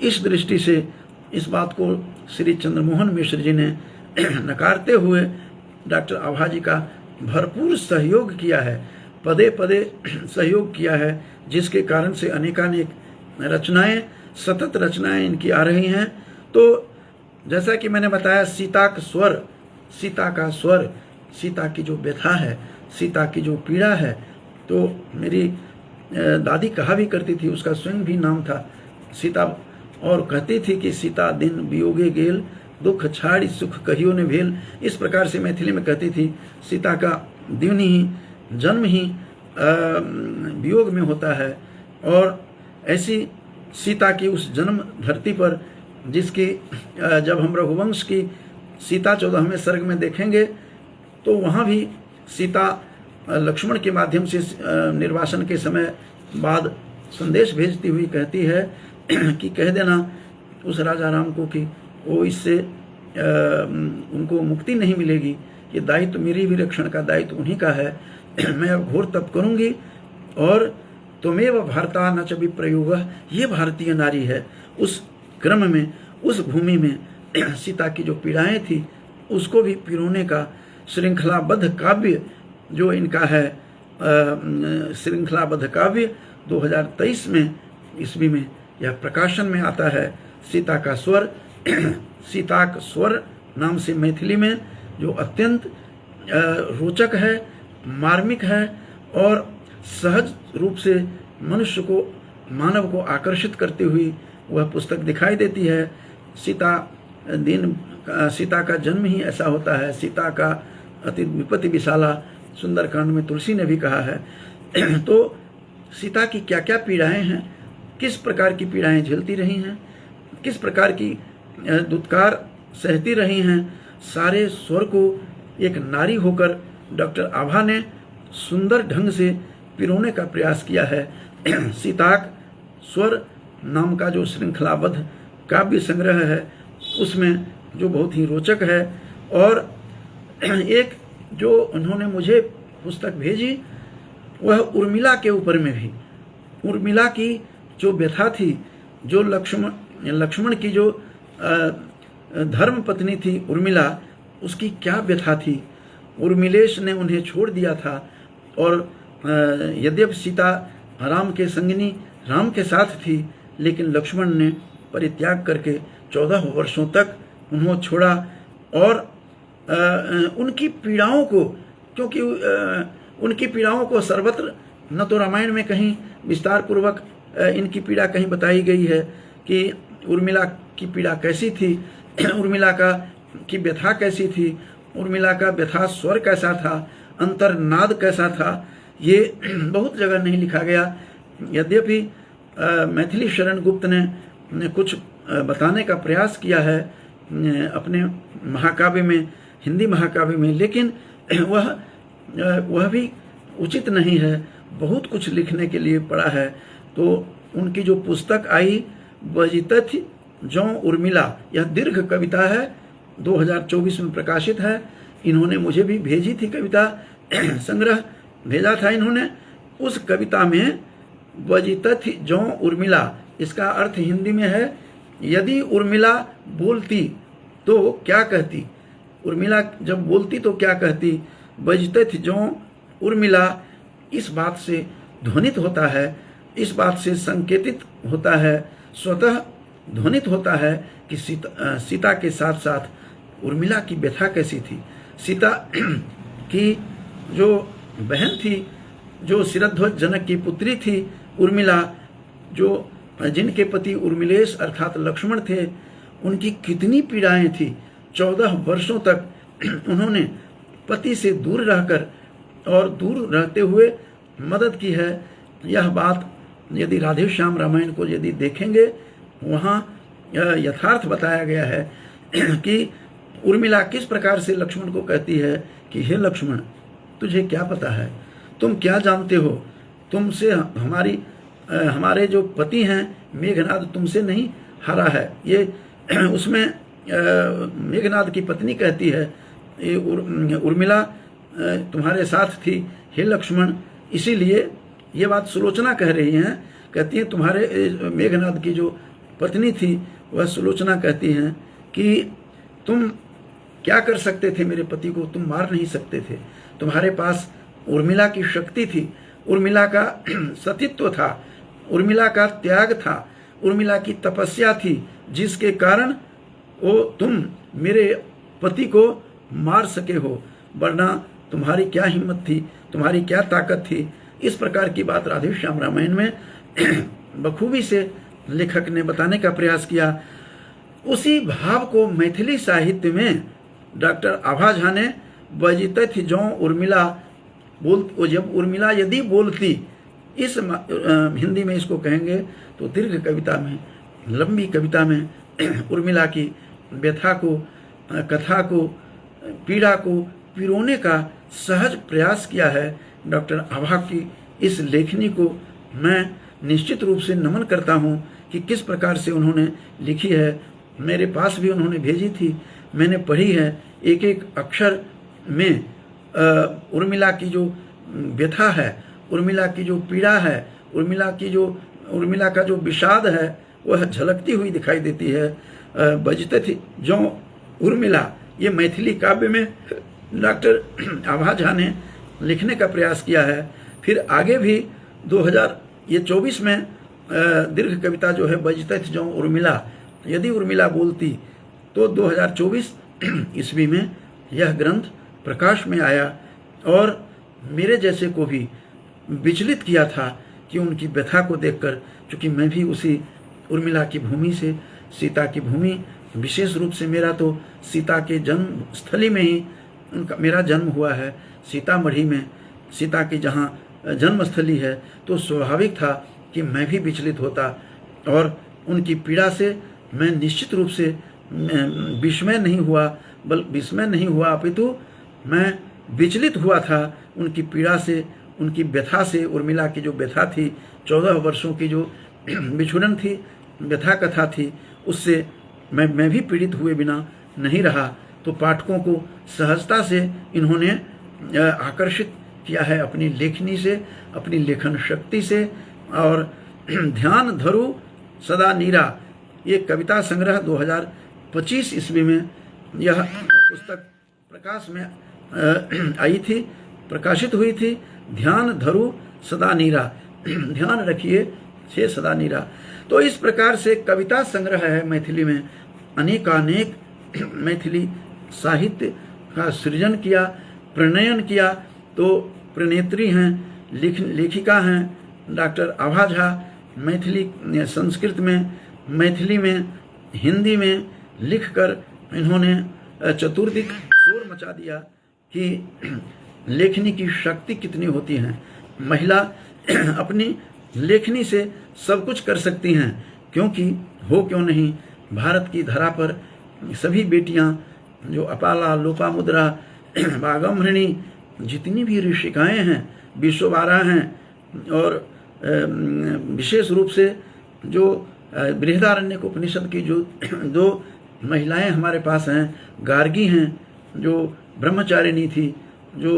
इस दृष्टि से इस बात को श्री चंद्रमोहन मिश्र जी ने नकारते हुए डॉक्टर आभा जी का भरपूर सहयोग किया है, पदे पदे सहयोग किया है, जिसके कारण से अनेकानेक रचनाएं, सतत रचनाएं इनकी आ रही हैं। तो जैसा कि मैंने बताया, सीताक स्वर, सीता का स्वर, सीता की जो व्यथा है, सीता की जो पीड़ा है, तो मेरी दादी कहा भी करती थी, उसका स्वयं भी नाम था सीता, और कहती थी कि सीता दिन वियोगे गेल, दुख छाड़ी सुख कहियो ने भेल। इस प्रकार से मैथिली में कहती थी। सीता का दिन ही, जन्म ही वियोग में होता है, और ऐसी सीता की उस जन्म धरती पर, जिसकी जब हम रघुवंश की सीता 14वें सर्ग में देखेंगे तो वहाँ भी सीता लक्ष्मण के माध्यम से निर्वासन के समय बाद संदेश भेजती हुई कहती है कि कह देना उस राजा राम को कि वो इससे उनको मुक्ति नहीं मिलेगी, ये दायित्व मेरी भी रक्षण का दायित्व उन्हीं का है। मैं अब घोर तप करूंगी और त्वमेव भारता न च विप्रयोगः, ये भारतीय नारी है। उस क्रम में, उस भूमि में सीता की जो पीड़ाएं थी उसको भी पिरोने का श्रृंखलाबद्ध काव्य जो इनका है, श्रृंखलाबद्ध काव्य 2023 में ईस्वी में यह प्रकाशन में आता है। सीता का स्वर, सीताक स्वर नाम से मैथिली में, जो अत्यंत रोचक है, मार्मिक है और सहज रूप से मनुष्य को, मानव को आकर्षित करती हुई वह पुस्तक दिखाई देती है। सीता का जन्म ही ऐसा होता है। सीता का अति विपत्ति विशाला सुंदरकांड में तुलसी ने भी कहा है। तो सीता की क्या क्या पीड़ाएं हैं, किस प्रकार की पीड़ाएं झेलती रही हैं, किस प्रकार की दुत्कार सहती रही हैं, सारे स्वर को एक नारी होकर डॉक्टर आभा ने सुंदर ढंग से पिरोने का प्रयास किया है। सीताक स्वर नाम का जो श्रृंखलाबद्ध काव्य संग्रह है उसमें जो बहुत ही रोचक है, और एक जो उन्होंने मुझे पुस्तक भेजी वह उर्मिला के ऊपर में भी, उर्मिला की जो व्यथा थी, जो लक्ष्मण की जो धर्म पत्नी थी उर्मिला, उसकी क्या व्यथा थी। उर्मिलेश ने उन्हें छोड़ दिया था, और यद्यपि सीता राम के संगिनी, राम के साथ थी, लेकिन लक्ष्मण ने परित्याग करके 14 वर्षों तक उन्हें छोड़ा। और उनकी पीड़ाओं को, क्योंकि उनकी पीड़ाओं को सर्वत्र, न तो रामायण में कहीं विस्तार पूर्वक इनकी पीड़ा कहीं बताई गई है कि उर्मिला की पीड़ा कैसी थी, उर्मिला की व्यथा कैसी थी, उर्मिला का व्यथा स्वर कैसा था, अंतर्नाद कैसा था, ये बहुत जगह नहीं लिखा गया। यद्यपि मैथिली शरण गुप्त ने कुछ बताने का प्रयास किया है अपने महाकाव्य में, हिंदी महाकाव्य में, लेकिन वह भी उचित नहीं है। बहुत कुछ लिखने के लिए पड़ा है। तो उनकी जो पुस्तक आई बजितथि जौ उर्मिला, यह दीर्घ कविता है, 2024 में प्रकाशित है। इन्होंने मुझे भी भेजी थी कविता संग्रह, भेजा था इन्होंने। उस कविता में बजितथि जौ उर्मिला, इसका अर्थ हिंदी में है यदि उर्मिला बोलती तो क्या कहती, उर्मिला जब बोलती तो क्या कहती। बजितथि जौ उर्मिला इस बात से ध्वनित होता है, इस बात से संकेतित होता है, स्वतः ध्वनित होता है कि सीता के साथ साथ उर्मिला की व्यथा कैसी थी। सीता की जो बहन थी, जो शिरध्वज जनक की पुत्री थी उर्मिला, जो जिनके पति उर्मिलेश अर्थात लक्ष्मण थे, उनकी कितनी पीड़ाएं थी। 14 वर्षों तक उन्होंने पति से दूर रहकर और दूर रहते हुए मदद की है। यह बात यदि राधे श्याम रामायण को यदि देखेंगे, वहाँ यथार्थ बताया गया है कि उर्मिला किस प्रकार से लक्ष्मण को कहती है कि हे लक्ष्मण, तुझे क्या पता है, तुम क्या जानते हो, तुमसे हमारे जो पति हैं मेघनाद तुमसे नहीं हारा है। ये उसमें मेघनाद की पत्नी कहती है, ये उर्मिला तुम्हारे साथ थी हे लक्ष्मण, इसीलिए ये बात सुलोचना कह रही हैं, कहती हैं तुम्हारे मेघनाद की जो पत्नी थी वह सुलोचना कहती हैं कि तुम क्या कर सकते थे, मेरे पति को तुम मार नहीं सकते थे, तुम्हारे पास उर्मिला की शक्ति थी, उर्मिला का सतीत्व था, उर्मिला का त्याग था, उर्मिला की तपस्या थी, जिसके कारण वो तुम मेरे पति को मार सके हो, वरना तुम्हारी क्या हिम्मत थी, तुम्हारी क्या ताकत थी। इस प्रकार की बात राधे श्याम रामायण में बखूबी से लेखक ने बताने का प्रयास किया। उसी भाव को मैथिली साहित्य में डॉक्टर आभा झा ने बजते थी जौ उर्मिला बोल, जब उर्मिला यदि बोलती, इस हिंदी में इसको कहेंगे तो दीर्घ कविता में, लंबी कविता में उर्मिला की व्यथा को, कथा को, पीड़ा को पिरोने का सहज प्रयास किया है। डॉक्टर आभा की इस लेखनी को मैं निश्चित रूप से नमन करता हूँ कि किस प्रकार से उन्होंने लिखी है। मेरे पास भी उन्होंने भेजी थी, मैंने पढ़ी है। एक एक अक्षर में उर्मिला की जो व्यथा है, उर्मिला की जो पीड़ा है, उर्मिला का जो विषाद है, वह झलकती हुई दिखाई देती है। बजते थी जो उर्मिला, ये मैथिली काव्य में डॉक्टर आभा झा ने लिखने का प्रयास किया है। फिर आगे भी 2024 में दीर्घ कविता जो है बजते थी जो उर्मिला यदि उर्मिला बोलती, तो 2024 ईस्वी में यह ग्रंथ प्रकाश में आया और मेरे जैसे को भी विचलित किया था कि उनकी व्यथा को देखकर, क्योंकि मैं भी उसी उर्मिला की भूमि से, सीता की भूमि, विशेष रूप से मेरा तो सीता के जन्म स्थली में ही उनका मेरा जन्म हुआ है, सीतामढ़ी में सीता की जहाँ जन्मस्थली है, तो स्वाभाविक था कि मैं भी विचलित होता और उनकी पीड़ा से मैं निश्चित रूप से विस्मय नहीं हुआ अपितु मैं विचलित हुआ था उनकी पीड़ा से, उनकी व्यथा से। उर्मिला की जो व्यथा थी, 14 वर्षों की जो बिछुड़न थी, व्यथा कथा थी, उससे मैं भी पीड़ित हुए बिना नहीं रहा। तो पाठकों को सहजता से इन्होंने आकर्षित किया है अपनी लेखनी से, अपनी लेखन शक्ति से। और ध्यान धरु सदा नीरा, ये कविता संग्रह 2025 ईस्वी में यह पुस्तक प्रकाश में आई थी, प्रकाशित हुई थी। ध्यान धरु सदा नीरा, ध्यान रखिए से सदा नीरा। तो इस प्रकार से कविता संग्रह है मैथिली में। अनेकानेक मैथिली साहित्य का सृजन किया, प्रणयन किया। तो प्रणेत्री हैं, लेखिका हैं डॉक्टर आभा झा। मैथिली संस्कृत में, मैथिली में, हिंदी में लिखकर इन्होंने चतुर्दिक शोर मचा दिया कि लेखनी की शक्ति कितनी होती है। महिला अपनी लेखनी से सब कुछ कर सकती हैं, क्योंकि क्यों नहीं, भारत की धरा पर सभी बेटियां जो अपाला, लोपामुद्रा, वागम्हृणी, जितनी भी ऋषिकाएं हैं, विश्ववारा हैं, और विशेष रूप से जो बृहदारण्यक उपनिषद की जो महिलाएं हमारे पास हैं, गार्गी हैं जो ब्रह्मचारिणी थी, जो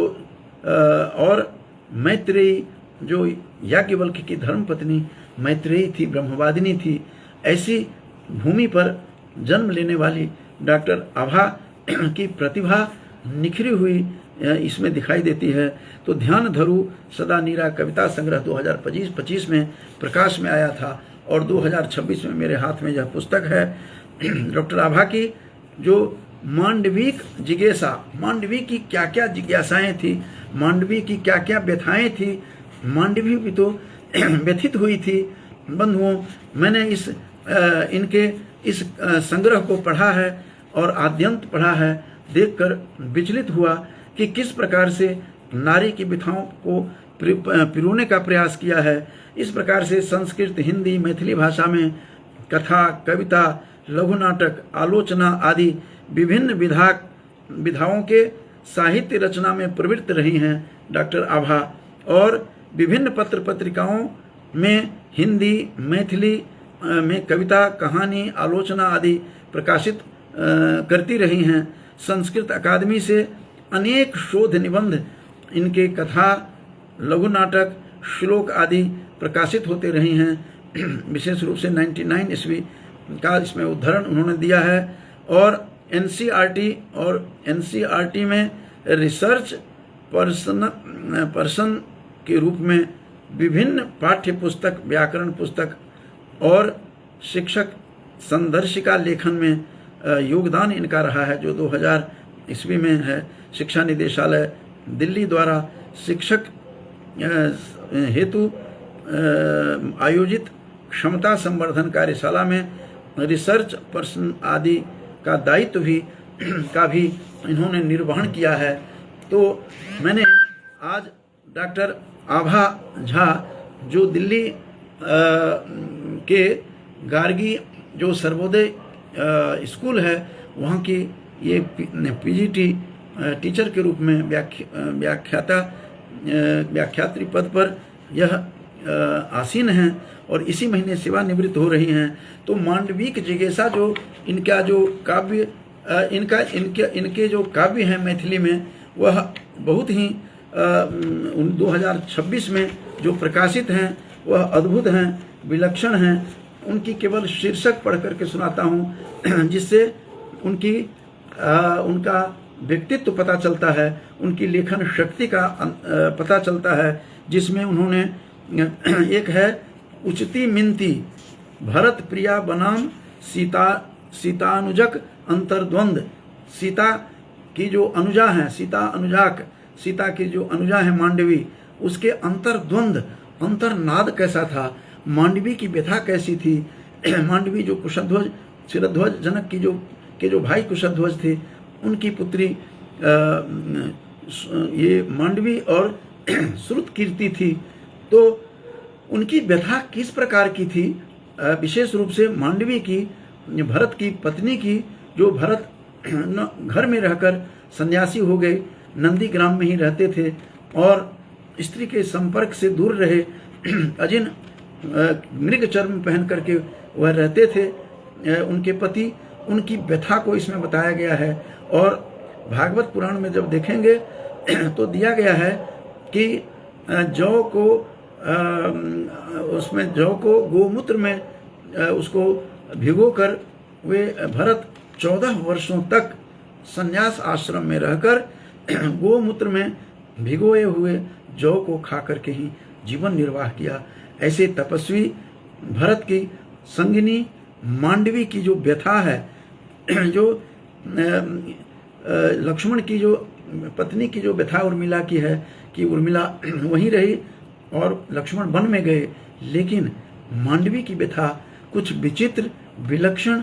और मैत्रेयी जो याज्ञवल्क्य की धर्मपत्नी मैत्रेयी थी, ब्रह्मवादिनी थी। ऐसी भूमि पर जन्म लेने वाली डॉक्टर आभा की प्रतिभा निखरी हुई इसमें दिखाई देती है। तो ध्यान धरु सदा नीरा कविता संग्रह 2025 में प्रकाश में आया था और 2026 में मेरे हाथ में यह पुस्तक है। डॉक्टर आभा की जो मांडविक जिज्ञासा, मांडवी की क्या क्या जिज्ञासाएं थी, मांडवी की क्या क्या व्यथाएं थी, मांडवी भी तो व्यथित हुई थी। बंधुओं, मैंने इनके इस संग्रह को पढ़ा है और आद्यंत पढ़ा है, देखकर विचलित हुआ कि किस प्रकार से नारी की व्यथाओं को पिरोने का प्रयास किया है। इस प्रकार से संस्कृत, हिंदी, मैथिली भाषा में कथा, कविता, लघु नाटक, आलोचना आदि विभिन्न विधाओं के साहित्य रचना में प्रवृत्त रही हैं डॉक्टर आभा, और विभिन्न पत्र पत्रिकाओं में हिंदी, मैथिली में कविता, कहानी, आलोचना आदि प्रकाशित करती रही हैं। संस्कृत अकादमी से अनेक शोध निबंध, इनके कथा, लघु नाटक, श्लोक आदि प्रकाशित होते रही हैं। विशेष रूप से 99 ईस्वी का इसमें उद्धरण उन्होंने दिया है। और एनसीईआरटी में रिसर्च पर्सन के रूप में विभिन्न पाठ्य पुस्तक, व्याकरण पुस्तक और शिक्षक संदर्शिका लेखन में योगदान इनका रहा है, जो ईस्वी में है। शिक्षा निदेशालय दिल्ली द्वारा शिक्षक हेतु आयोजित क्षमता संवर्धन कार्यशाला में रिसर्च पर्सन आदि का दायित्व भी इन्होंने निर्वहन किया है। तो मैंने आज डॉक्टर आभा झा जो दिल्ली के गार्गी जो सर्वोदय स्कूल है वहाँ की ये पीजीटी टीचर के रूप में व्याख्यात्री पद पर यह आसीन हैं और इसी महीने सेवानिवृत्त हो रही हैं। तो मांडविक जिज्ञासा जो इनका जो काव्य इनके जो काव्य हैं मैथिली में वह बहुत ही 2026 में जो प्रकाशित हैं वह अद्भुत हैं, विलक्षण हैं। उनकी केवल शीर्षक पढ़ करके सुनाता हूँ जिससे उनका व्यक्तित्व पता चलता है, उनकी लेखन शक्ति का पता चलता है। जिसमें उन्होंने एक है उचती मिनती भरत प्रिया बनाम सीतानुजक अंतर्द्वंद। सीता की जो अनुजा है, सीता की जो अनुजा है मांडवी, उसके अंतर्द्वंद अंतर्नाद कैसा था, मांडवी की व्यथा कैसी थी। मांडवी जो कुशध्वज शिरध्वज जनक के जो भाई कुशध्वज थे उनकी पुत्री ये मांडवी और श्रुतकीर्ति थी। तो उनकी व्यथा किस प्रकार की थी, विशेष रूप से मांडवी की, भरत की पत्नी की, जो भरत घर में रहकर सन्यासी हो गए, नंदीग्राम में ही रहते थे और स्त्री के संपर्क से दूर रहे, अजिन मृग चर्म पहन करके वह रहते थे उनके पति। उनकी व्यथा को इसमें बताया गया है। और भागवत पुराण में जब देखेंगे तो दिया गया है कि जौ को गोमूत्र में उसको भिगोकर वे भरत 14 वर्षों तक संन्यास आश्रम में रहकर गोमूत्र में भिगोए हुए जौ को खा करके ही जीवन निर्वाह किया। ऐसे तपस्वी भरत की संगिनी मांडवी की जो व्यथा है, जो लक्ष्मण की जो पत्नी की जो व्यथा उर्मिला की है कि उर्मिला वहीं रही और लक्ष्मण वन में गए, लेकिन मांडवी की व्यथा कुछ विचित्र, विलक्षण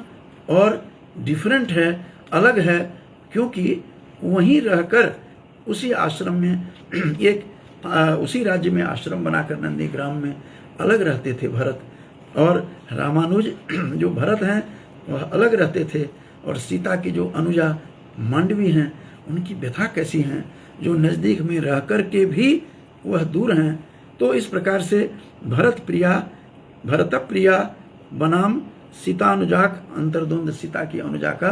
और डिफरेंट है, अलग है, क्योंकि वहीं रहकर उसी आश्रम में उसी राज्य में आश्रम बनाकर नंदीग्राम में अलग रहते थे भरत। और रामानुज जो भरत हैं वह अलग रहते थे और सीता की जो अनुजा मांडवी हैं उनकी व्यथा कैसी हैं, जो नज़दीक में रह कर के भी वह दूर हैं। तो इस प्रकार से भरत प्रिया बनाम सीतानुजाक अंतर्द्वंद, सीता की अनुजा का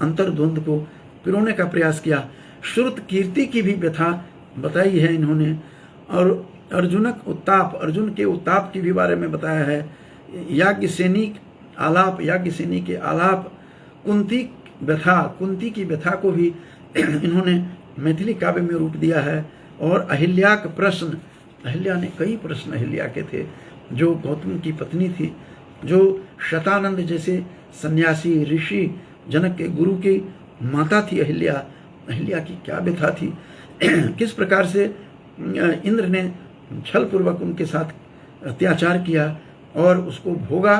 अंतर्द्वंद को पिरोने का प्रयास किया। श्रुत कीर्ति की भी व्यथा बताई है इन्होंने। और अर्जुन के उत्ताप की भी बारे में बताया है। याज्ञसेनी के आलाप, कुंती की व्यथा को भी इन्होंने मैथिली काव्य में रूप दिया है। और अहिल्या का प्रश्न, अहिल्या ने कई प्रश्न अहिल्या के थे, जो गौतम की पत्नी थी, जो शतानंद जैसे सन्यासी ऋषि जनक के गुरु की माता थी अहिल्या की क्या व्यथा थी। किस प्रकार से इंद्र ने छल पूर्वक उनके साथ अत्याचार किया और उसको भोगा,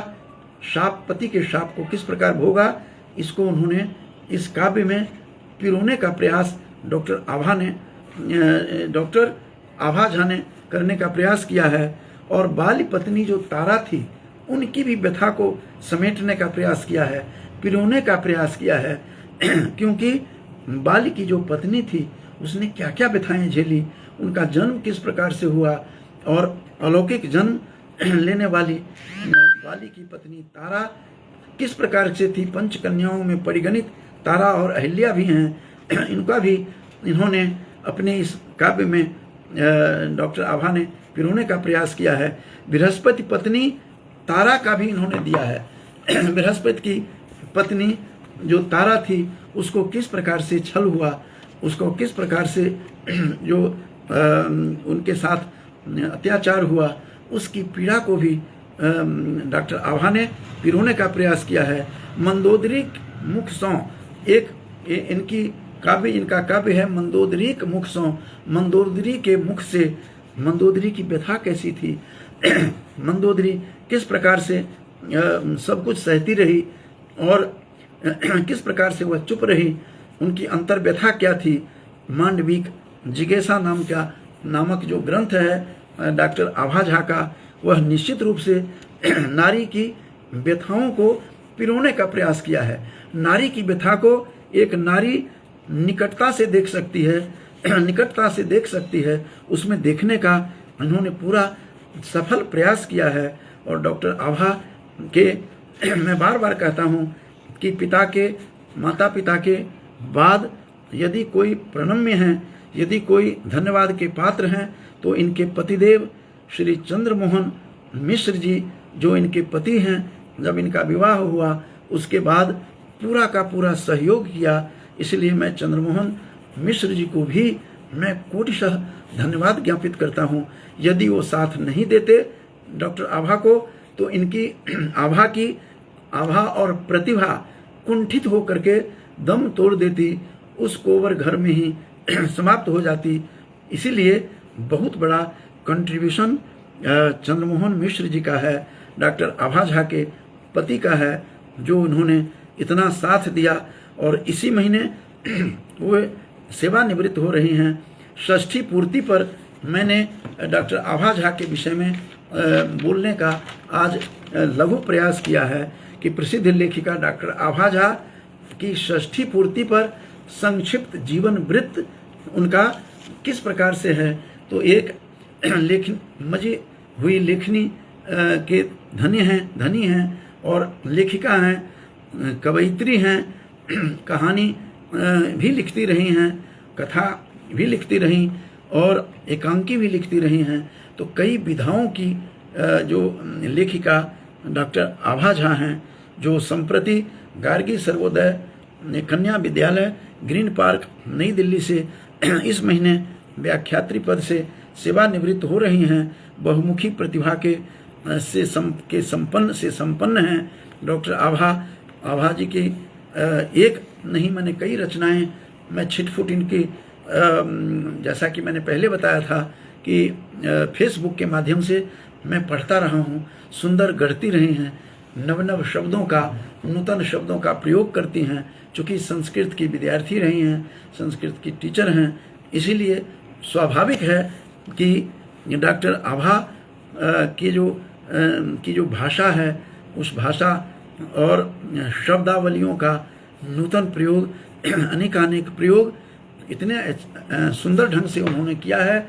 पति के शाप को किस प्रकार भोगा, इसको उन्होंने इस काव्य में पिरोने का प्रयास डॉक्टर आभा झा ने करने का प्रयास किया है। और बाली पत्नी जो तारा थी उनकी भी व्यथा को समेटने का प्रयास किया है, पिरोने का प्रयास किया है। क्योंकि बाली की जो पत्नी थी उसने क्या क्या व्यथाएं झेली, उनका जन्म किस प्रकार से हुआ और अलौकिक जन्म लेने वाली बाली की पत्नी तारा किस प्रकार से थी। पंच कन्याओं में परिगणित तारा और अहिल्या भी हैं, इनका भी इन्होंने अपने इस काव्य में डॉक्टर आभा ने पिरोने का प्रयास किया है। बृहस्पति पत्नी तारा का भी इन्होंने दिया है। बृहस्पति की पत्नी जो तारा थी उसको किस प्रकार से छल हुआ, उसको किस प्रकार से जो उनके साथ अत्याचार हुआ, उसकी पीड़ा को भी डॉक्टर आभा ने पिरोने का प्रयास किया है। मंदोदरी मुख सौ, एक इनकी काव्य, इनका काव्य है मंदोदरी के मुख सो, मंदोदरी के मुख से। मंदोदरी की व्यथा कैसी थी, मंदोदरी किस प्रकार से सब कुछ सहती रही और किस प्रकार से वह चुप रही, उनकी अंतर व्यथा क्या थी। मांडविक जिज्ञासा नामक जो ग्रंथ है डॉक्टर आभा झा का, वह निश्चित रूप से नारी की व्यथाओं को पिरोने का प्रयास किया है। नारी की व्यथा को एक नारी निकटता से देख सकती है, निकटता से देख सकती है, उसमें देखने का इन्होंने पूरा सफल प्रयास किया है। और डॉक्टर आभा के मैं बार बार कहता हूँ कि माता पिता के बाद यदि कोई प्रणम्य हैं, यदि कोई धन्यवाद के पात्र हैं, तो इनके पतिदेव श्री चंद्रमोहन मिश्र जी, जो इनके पति हैं, जब इनका विवाह हुआ उसके बाद पूरा का पूरा सहयोग किया। इसलिए मैं चंद्रमोहन मिश्र जी को भी मैं कोटिशः धन्यवाद ज्ञापित करता हूँ। यदि वो साथ नहीं देते डॉक्टर आभा को, तो इनकी आभा और प्रतिभा कुंठित होकर के दम तोड़ देती, उस कोवर घर में ही समाप्त हो जाती। इसीलिए बहुत बड़ा कंट्रीब्यूशन चंद्रमोहन मिश्र जी का है, डॉक्टर आभा झा के पति का है, जो उन्होंने इतना साथ दिया। और इसी महीने वो सेवानिवृत्त हो रही हैं। षष्ठी पूर्ति पर मैंने डॉक्टर आभा झा के विषय में बोलने का आज लघु प्रयास किया है कि प्रसिद्ध लेखिका डॉक्टर आभा झा की षष्ठी पूर्ति पर संक्षिप्त जीवन वृत्त उनका किस प्रकार से है। तो एक मजी हुई लेखनी के धनी हैं और लेखिका हैं, कवयित्री हैं, कहानी भी लिखती रही हैं, कथा भी लिखती रहीं और एकांकी भी लिखती रही हैं। तो कई विधाओं की जो लेखिका डॉक्टर आभा झा हैं, जो संप्रति गार्गी सर्वोदय कन्या विद्यालय ग्रीन पार्क नई दिल्ली से इस महीने व्याख्यात्री पद से सेवानिवृत्त हो रही हैं, बहुमुखी प्रतिभा से संपन्न हैं। डॉक्टर आभा जी की एक नहीं मैंने कई रचनाएं मैं छिटफुट इनकी जैसा कि मैंने पहले बताया था कि फेसबुक के माध्यम से मैं पढ़ता रहा हूँ, सुंदर गढ़ती रही हैं, नव शब्दों का, नूतन शब्दों का प्रयोग करती हैं। चूँकि संस्कृत की विद्यार्थी रही हैं, संस्कृत की टीचर हैं, इसीलिए स्वाभाविक है कि डॉक्टर आभा की जो भाषा है, उस भाषा और शब्दावलियों का नूतन प्रयोग, अनेकानेक प्रयोग इतने सुंदर ढंग से उन्होंने किया है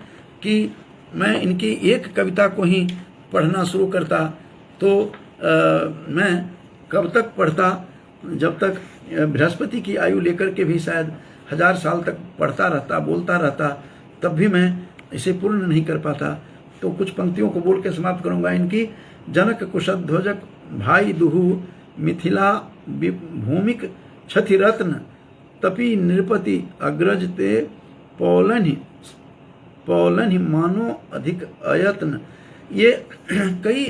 कि मैं इनकी एक कविता को ही पढ़ना शुरू करता तो मैं कब तक पढ़ता, जब तक बृहस्पति की आयु लेकर के भी शायद 1000 साल तक पढ़ता रहता, बोलता रहता, तब भी मैं इसे पूर्ण नहीं कर पाता। तो कुछ पंक्तियों को बोल के समाप्त करूंगा इनकी। जनक कुशध्वजक भाई दुहु मिथिला भूमिक छथि रत्न तपी नृपति अग्रज ते पौलन्हि मानो अधिक अयत्न। ये कई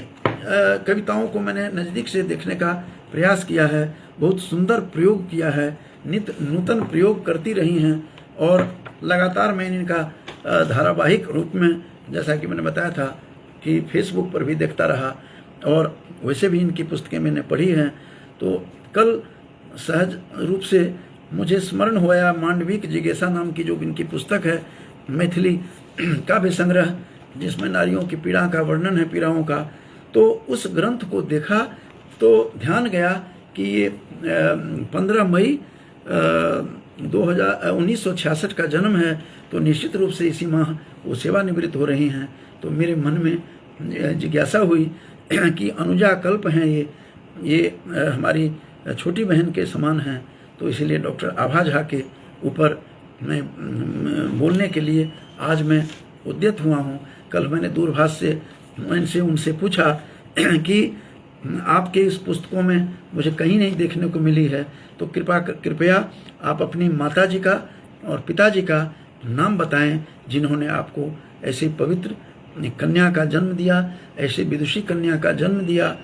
कविताओं को मैंने नज़दीक से देखने का प्रयास किया है, बहुत सुंदर प्रयोग किया है, नित नूतन प्रयोग करती रही हैं और लगातार मैंने इनका धारावाहिक रूप में, जैसा कि मैंने बताया था कि फेसबुक पर भी देखता रहा और वैसे भी इनकी पुस्तकें मैंने पढ़ी हैं। तो कल सहज रूप से मुझे स्मरण हुआ मांडविक जिज्ञासा नाम की जो इनकी पुस्तक है, मैथिली काव्य संग्रह, जिसमें नारियों की पीड़ा का वर्णन है, पीड़ाओं का। तो उस ग्रंथ को देखा तो ध्यान गया कि ये 15 मई 1966 का जन्म है, तो निश्चित रूप से इसी माह वो सेवानिवृत्त हो रही हैं। तो मेरे मन में जिज्ञासा हुई कि अनुजा कल्प हैं, ये हमारी छोटी बहन के समान हैं। तो इसलिए डॉक्टर आभा झा के ऊपर मैं बोलने के लिए आज मैं उद्यत हुआ हूँ। कल मैंने दूरभाष से उनसे पूछा कि आपके इस पुस्तकों में मुझे कहीं नहीं देखने को मिली है, तो कृपया आप अपनी माताजी का और पिताजी का नाम बताएं, जिन्होंने आपको ऐसी पवित्र कन्या का जन्म दिया, ऐसे विदुषी कन्या का जन्म दिया।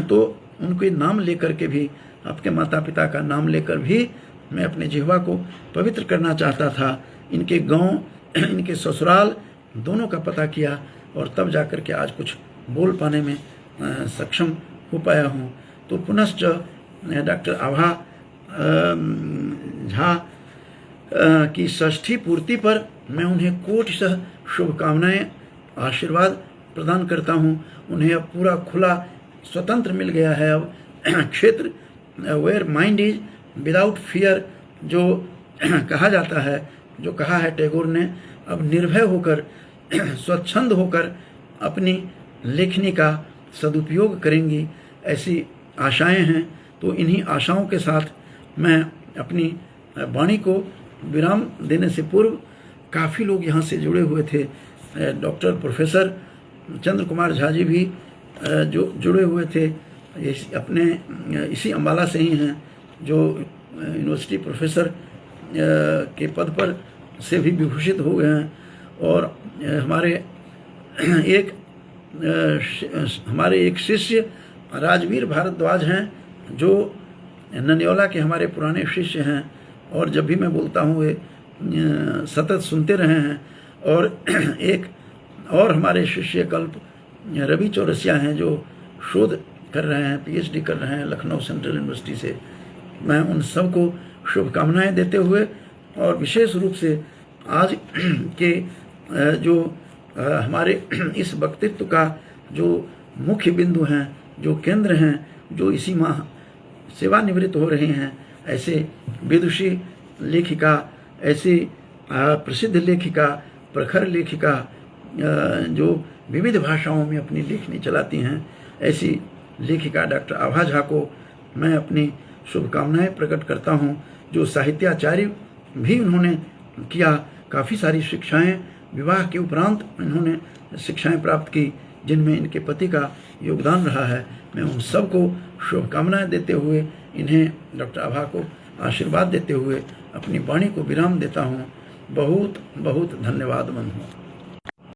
तो उनके नाम लेकर के भी, आपके माता पिता का नाम लेकर भी मैं अपने जिह्वा को पवित्र करना चाहता था। इनके गांव, इनके ससुराल दोनों का पता किया और तब जाकर के आज कुछ बोल पाने में सक्षम हो पाया हूँ। तो पुनश्च डॉक्टर आभा झा की षष्ठी पूर्ति पर मैं उन्हें कोटिशः शुभकामनाएं, आशीर्वाद प्रदान करता हूँ। उन्हें अब पूरा खुला स्वतंत्र मिल गया है अब क्षेत्र, where mind is without fear जो कहा जाता है, जो कहा है टैगोर ने, अब निर्भय होकर स्वच्छंद होकर अपनी लेखनी का सदुपयोग करेंगी, ऐसी आशाएं हैं। तो इन्हीं आशाओं के साथ मैं अपनी वाणी को विराम देने से पूर्व, काफ़ी लोग यहाँ से जुड़े हुए थे, डॉक्टर प्रोफेसर चंद्र कुमार झा जी भी जो जुड़े हुए थे, अपने इसी अम्बाला से ही हैं, जो यूनिवर्सिटी प्रोफेसर के पद पर से भी विभूषित हो गए हैं। और हमारे एक शिष्य राजवीर भारद्वाज हैं, जो ननियोला के हमारे पुराने शिष्य हैं, और जब भी मैं बोलता हूँ वे सतत सुनते रहे हैं। और एक और हमारे शिष्य कल्प रवि चौरसिया हैं, जो शोध कर रहे हैं, पीएचडी कर रहे हैं लखनऊ सेंट्रल यूनिवर्सिटी से। मैं उन सबको शुभकामनाएं देते हुए, और विशेष रूप से आज के जो हमारे इस वक्तृत्व का जो मुख्य बिंदु हैं, जो केंद्र हैं, जो इसी माह सेवानिवृत्त हो रहे हैं, ऐसे विदुषी लेखिका, ऐसी प्रसिद्ध लेखिका, प्रखर लेखिका, जो विविध भाषाओं में अपनी लेखनी चलाती हैं, ऐसी लेखिका डॉक्टर आभा झा को मैं अपनी शुभकामनाएं प्रकट करता हूं। जो साहित्याचार्य भी उन्होंने किया, काफ़ी सारी शिक्षाएं विवाह के उपरांत इन्होंने शिक्षाएं प्राप्त की, जिनमें इनके पति का योगदान रहा है। मैं उन सबको शुभकामनाएं देते हुए, इन्हें डॉक्टर आभा को आशीर्वाद देते हुए अपनी वाणी को विराम देता हूँ। बहुत बहुत धन्यवाद मन हूँ।